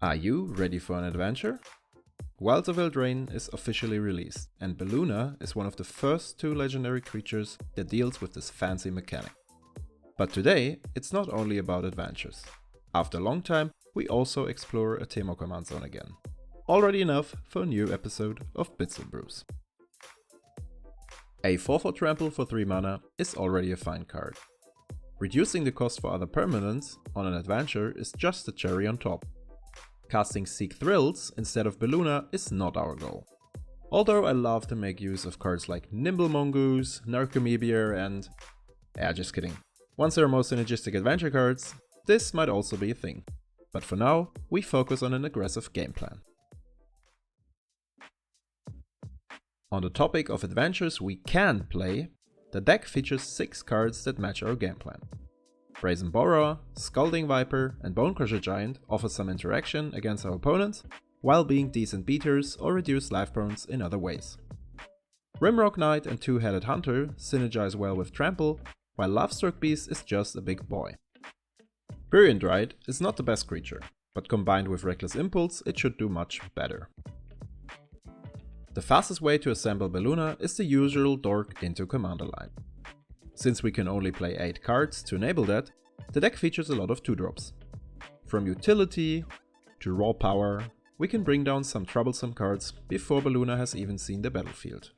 Are you ready for an adventure? Wilds of Eldraine is officially released, and Beluna is one of the first two legendary creatures that deals with this fancy mechanic. But today, it's not only about adventures. After a long time, we also explore a TEMUR command zone again. Already enough for a new episode of bitzelbrews. A 4/4 trample for 3 mana is already a fine card. Reducing the cost for other permanents on an adventure is just the cherry on top. Casting Seek Thrills instead of Beluna is not our goal. Although I love to make use of cards like Nimble Mongoose, Narcomoebier and... just kidding. Once there are more synergistic adventure cards, this might also be a thing. But for now, we focus on an aggressive game plan. On the topic of adventures we can play, the deck features 6 cards that match our game plan. Brazen Borrower, Scalding Viper and Bonecrusher Giant offer some interaction against our opponents, while being decent beaters or reduce life points in other ways. Rimrock Knight and Two-Headed Hunter synergize well with Trample, while Lovestruck Beast is just a big boy. Brilliant Ride is not the best creature, but combined with Reckless Impulse it should do much better. The fastest way to assemble Beluna is the usual dork into commander line. Since we can only play 8 cards to enable that, the deck features a lot of 2-drops. From utility to raw power, we can bring down some troublesome cards before Beluna has even seen the battlefield.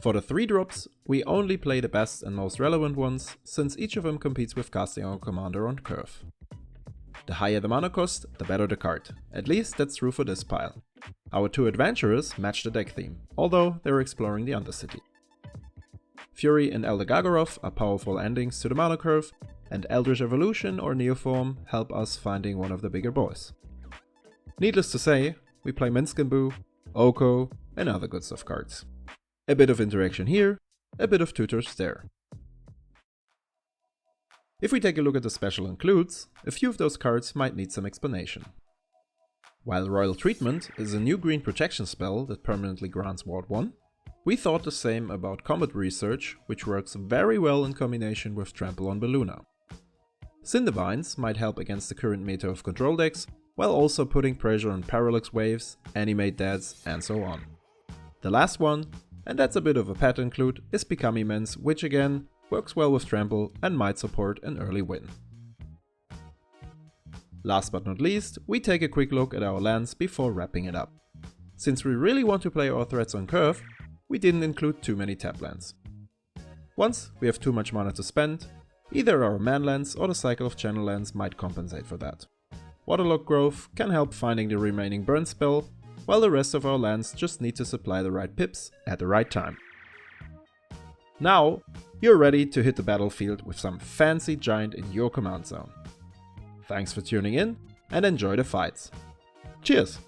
For the 3-drops, we only play the best and most relevant ones, since each of them competes with casting our commander on curve. The higher the mana cost, the better the card. At least that's true for this pile. Our 2 adventurers match the deck theme, although they're exploring the Undercity. Fury and Elder Gargaroth are powerful endings to the mana curve, and Eldritch Evolution or Neoform help us finding one of the bigger boys. Needless to say, we play Minsc&Boo, Oko, and other good stuff cards. A bit of interaction here, a bit of tutors there. If we take a look at the special includes, a few of those cards might need some explanation. While Royal Treatment is a new green protection spell that permanently grants Ward 1, we thought the same about Combat Research, which works very well in combination with Trample on Beluna. Cinderbinds might help against the current meta of control decks, while also putting pressure on Parallax Waves, Animate Deads, and so on. The last one, and that's a bit of a pet include, is Become Immense, which again works well with Trample and might support an early win. Last but not least, we take a quick look at our lands before wrapping it up. Since we really want to play our threats on curve, we didn't include too many tap lands. Once we have too much mana to spend, either our man lands or the cycle of channel lands might compensate for that. Waterlogged Grove can help finding the remaining burn spell, while the rest of our lands just need to supply the right pips at the right time. Now, you're ready to hit the battlefield with some fancy giant in your command zone. Thanks for tuning in and enjoy the fights. Cheers!